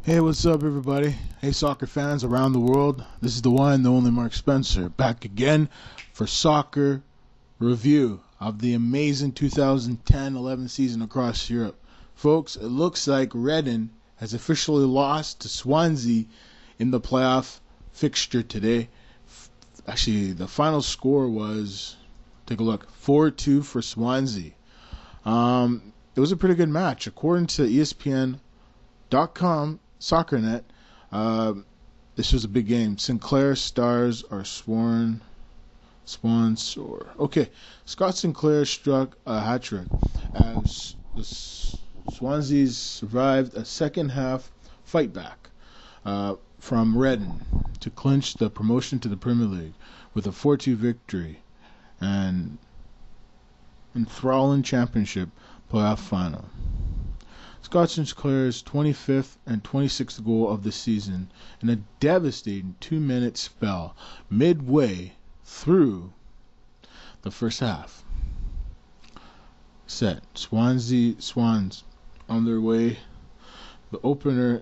Hey, what's up, everybody? Hey, soccer fans around the world. This is the one, the only Mark Spencer, back again for soccer review of the amazing 2010-11 season across Europe. Folks, it looks like Reading has officially lost to Swansea in the playoff fixture today. Actually, the final score was, take a look, 4-2 for Swansea. It was a pretty good match. According to ESPN.com, SoccerNet, this was a big game. Sinclair stars are swans or okay. Scott Sinclair struck a hat-trick as the Swansea's survived a second half fight back from Reading to clinch the promotion to the Premier League with a 4-2 victory and enthralling championship playoff final. Scott Sinclair's 25th and 26th goal of the season in a devastating 2-minute spell midway through the first half. Set. Swans on their way. The opener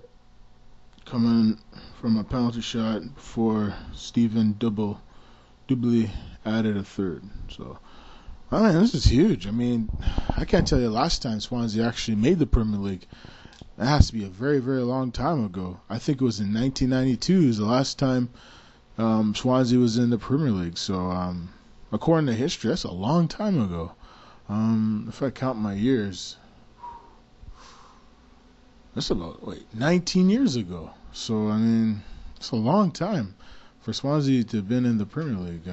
coming from a penalty shot before Stephen Dubley added a third. So, I mean, this is huge. I mean, I can't tell you the last time Swansea actually made the Premier League. It has to be a very, very long time ago. I think it was in 1992 is the last time Swansea was in the Premier League. So, according to history, that's a long time ago. If I count my years, that's about, 19 years ago. So, I mean, it's a long time for Swansea to have been in the Premier League.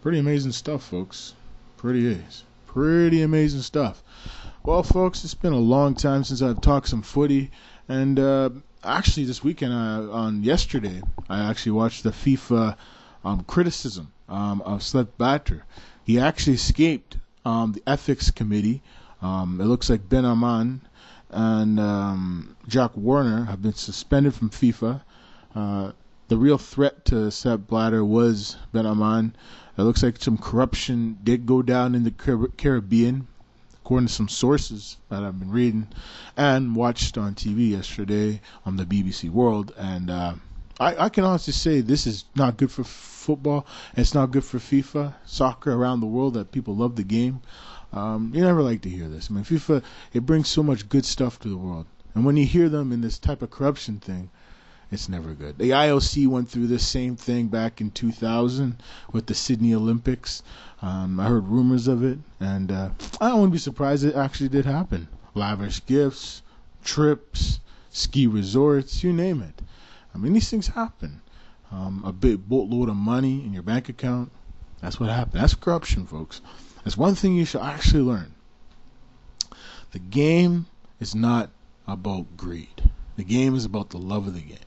Pretty amazing stuff, folks. Pretty amazing stuff. Well, folks, it's been a long time since I've talked some footy, and actually this weekend, on yesterday, I actually watched the FIFA criticism of Sepp Blatter. He actually escaped the ethics committee. It looks like Ben Aman and Jack Warner have been suspended from FIFA. The real threat to Sepp Blatter was Ben Aman. It looks like some corruption did go down in the Caribbean, according to some sources that I've been reading and watched on TV yesterday on the BBC World. And I can honestly say this is not good for football. It's not good for FIFA, soccer around the world, that people love the game. You never like to hear this. I mean, FIFA, it brings so much good stuff to the world. And when you hear them in this type of corruption thing, it's never good. The IOC went through this same thing back in 2000 with the Sydney Olympics. I heard rumors of it, and I wouldn't be surprised it actually did happen. Lavish gifts, trips, ski resorts, you name it. I mean, these things happen. A big boatload of money in your bank account, that's what happened. That's corruption, folks. That's one thing you should actually learn. The game is not about greed. The game is about the love of the game.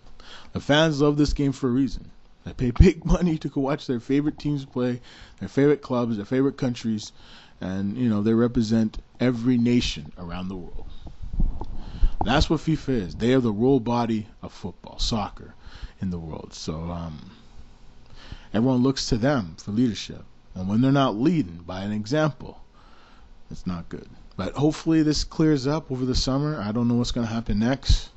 The fans love this game for a reason. They pay big money to go watch their favorite teams play, their favorite clubs, their favorite countries, and, they represent every nation around the world. That's what FIFA is. They are the role body of football, soccer in the world. So everyone looks to them for leadership. And when they're not leading by an example, it's not good. But hopefully this clears up over the summer. I don't know what's going to happen next.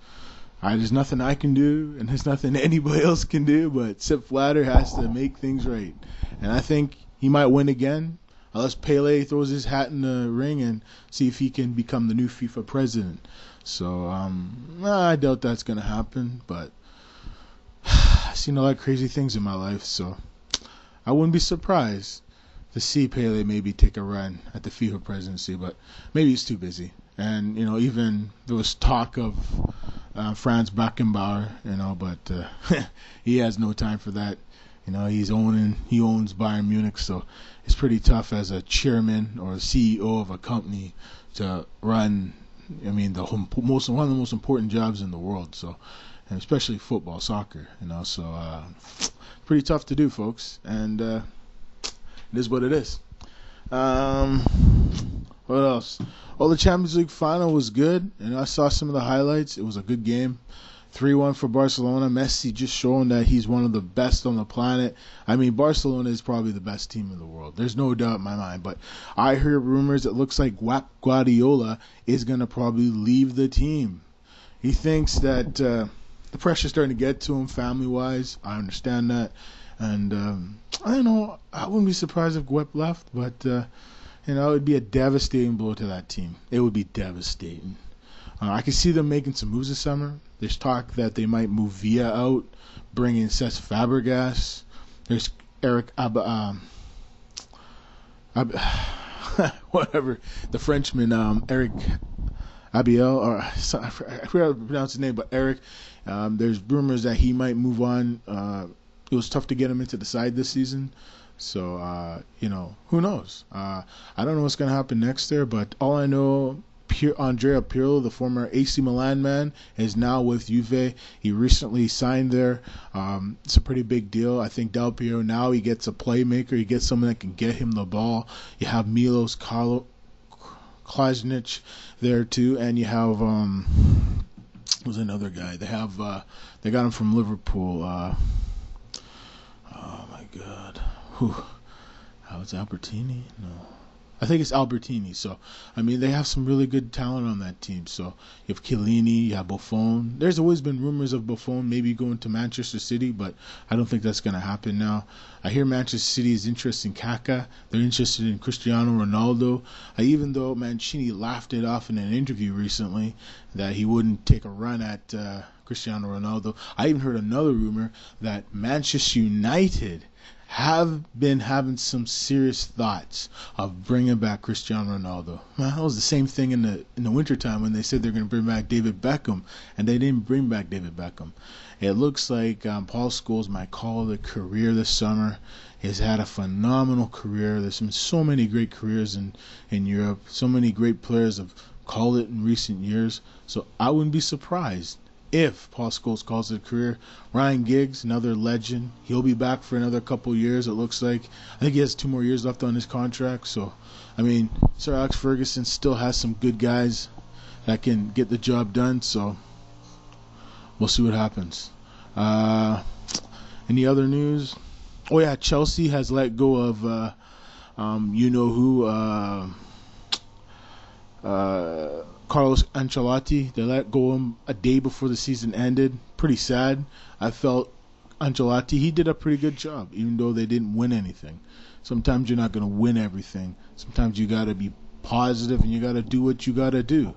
There's nothing I can do, and there's nothing anybody else can do, but Sepp Blatter has to make things right. And I think he might win again, unless Pele throws his hat in the ring and see if he can become the new FIFA president. So I doubt that's going to happen, but I've seen a lot of crazy things in my life, so I wouldn't be surprised to see Pele maybe take a run at the FIFA presidency, but maybe he's too busy. And, even there was talk of Franz Beckenbauer, but he has no time for that. He owns Bayern Munich, so it's pretty tough as a chairman or a CEO of a company to run, one of the most important jobs in the world, so, and especially football, soccer, so pretty tough to do, folks, and it is what it is. What else? Well, the Champions League final was good, and I saw some of the highlights. It was a good game. 3-1 for Barcelona. Messi just showing that he's one of the best on the planet. I mean, Barcelona is probably the best team in the world. There's no doubt in my mind. But I hear rumors it looks like Guardiola is going to probably leave the team. He thinks that the pressure's starting to get to him family-wise. I understand that. And I don't know. I wouldn't be surprised if Guep left. But, it would be a devastating blow to that team. It would be devastating. I can see them making some moves this summer. There's talk that they might move Villa out, bring in Cesc Fabregas. There's Eric whatever, the Frenchman, Eric Abiel, or I forgot how to pronounce his name, but Eric. There's rumors that he might move on. It was tough to get him into the side this season. So, who knows? I don't know what's going to happen next there, but all I know, Andrea Pirlo, the former AC Milan man, is now with Juve. He recently signed there. It's a pretty big deal. I think Del Piero now he gets a playmaker. He gets someone that can get him the ball. You have Milos Klajnic there too, and you have who's another guy? They have they got him from Liverpool. Oh my God, it's Albertini? No. I think it's Albertini. So, I mean, they have some really good talent on that team. So, you have Chiellini, you have Buffon. There's always been rumors of Buffon maybe going to Manchester City, but I don't think that's going to happen now. I hear Manchester City is interested in Kaká. They're interested in Cristiano Ronaldo. Even though Mancini laughed it off in an interview recently that he wouldn't take a run at Cristiano Ronaldo. I even heard another rumor that Manchester United have been having some serious thoughts of bringing back Cristiano Ronaldo. Well, that was the same thing in the wintertime when they said they're going to bring back David Beckham, and they didn't bring back David Beckham. It looks like Paul Scholes might call it a career this summer. He's had a phenomenal career. There's been so many great careers in Europe. So many great players have called it in recent years. So I wouldn't be surprised if Paul Scholes calls it a career. Ryan Giggs, another legend. He'll be back for another couple years, it looks like. I think he has 2 more years left on his contract. So, I mean, Sir Alex Ferguson still has some good guys that can get the job done. So, we'll see what happens. Any other news? Oh, yeah, Chelsea has let go of, Carlos Ancelotti. They let go of him a day before the season ended. Pretty sad. I felt Ancelotti, he did a pretty good job, even though they didn't win anything. Sometimes you're not going to win everything. Sometimes you got to be positive and you got to do what you got to do.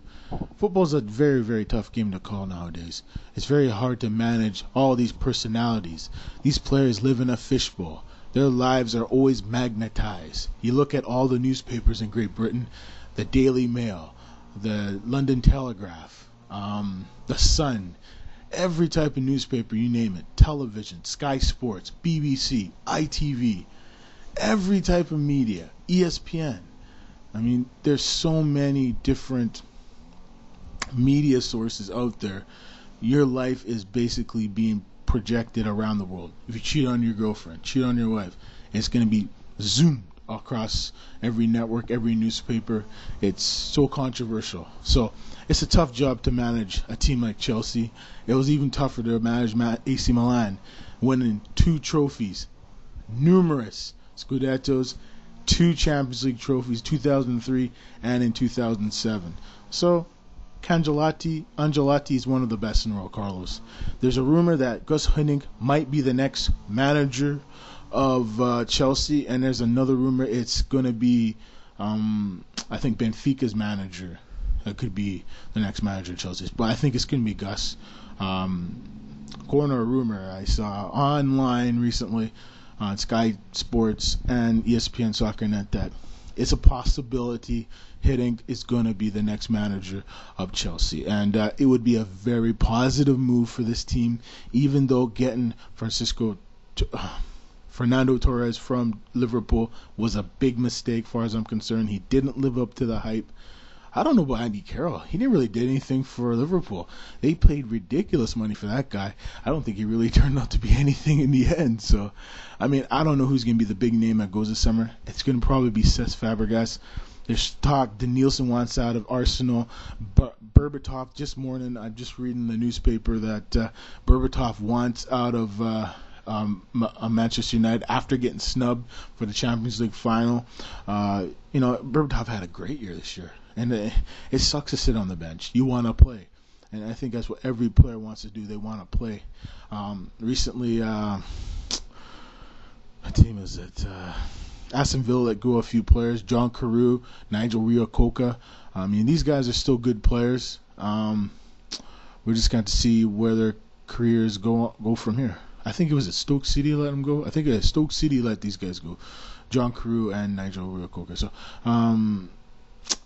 Football's a very, very tough game to call nowadays. It's very hard to manage all these personalities. These players live in a fishbowl. Their lives are always magnetized. You look at all the newspapers in Great Britain, the Daily Mail, the London Telegraph, the Sun, every type of newspaper, you name it, television, Sky Sports, BBC, ITV, every type of media, ESPN. I mean, there's so many different media sources out there. Your life is basically being projected around the world. If you cheat on your girlfriend, cheat on your wife, it's going to be zoomed across every network, every newspaper. It's so controversial. So it's a tough job to manage a team like Chelsea. It was even tougher to manage AC Milan, winning 2 trophies, numerous Scudettos, 2 Champions League trophies, 2003 and in 2007. So Ancelotti is one of the best in the world, Carlos. There's a rumor that Gus Hiddink might be the next manager of Chelsea, and there's another rumor it's going to be, I think, Benfica's manager. That could be the next manager of Chelsea. But I think it's going to be Gus. According to a rumor I saw online recently on Sky Sports and ESPN Soccer Net that it's a possibility Hiddink is going to be the next manager of Chelsea. And it would be a very positive move for this team, even though getting Fernando Torres from Liverpool was a big mistake as far as I'm concerned. He didn't live up to the hype. I don't know about Andy Carroll. He didn't really do anything for Liverpool. They paid ridiculous money for that guy. I don't think he really turned out to be anything in the end. So, I mean, I don't know who's going to be the big name that goes this summer. It's going to probably be Cesc Fabregas. There's talk Danielson wants out of Arsenal. Berbatov, just morning, I'm just reading the newspaper that Berbatov wants out of Manchester United after getting snubbed for the Champions League final. Berbatov had a great year this year, and it sucks to sit on the bench. You want to play, and I think that's what every player wants to do. They want to play. Recently, what team is it? Aston Villa let go a few players. John Carew, Nigel Reo-Coker. These guys are still good players. We're just going to see where their careers go from here. I think it was at Stoke City let them go. I think at Stoke City let these guys go, John Carew and Nigel Reo-Coker. So I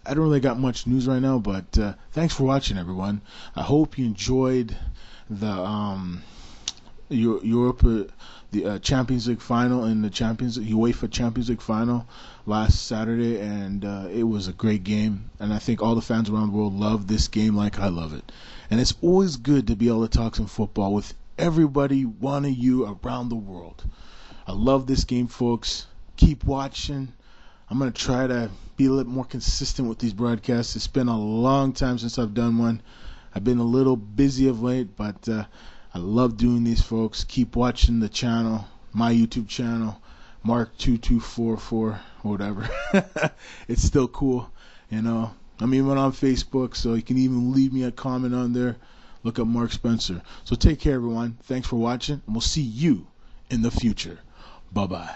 don't really got much news right now, but thanks for watching, everyone. I hope you enjoyed the the Champions League final and the UEFA Champions League final last Saturday, and it was a great game. And I think all the fans around the world love this game like I love it. And it's always good to be able to talk some football with everybody, one of you around the world. I love this game, folks. Keep watching. I'm going to try to be a little more consistent with these broadcasts. It's been a long time since I've done one. I've been a little busy of late, but I love doing these, folks. Keep watching the channel, my YouTube channel, Mark2244, whatever. It's still cool, I'm even on Facebook, so you can even leave me a comment on there. Look up Mark Spencer. So take care, everyone. Thanks for watching, and we'll see you in the future. Bye-bye.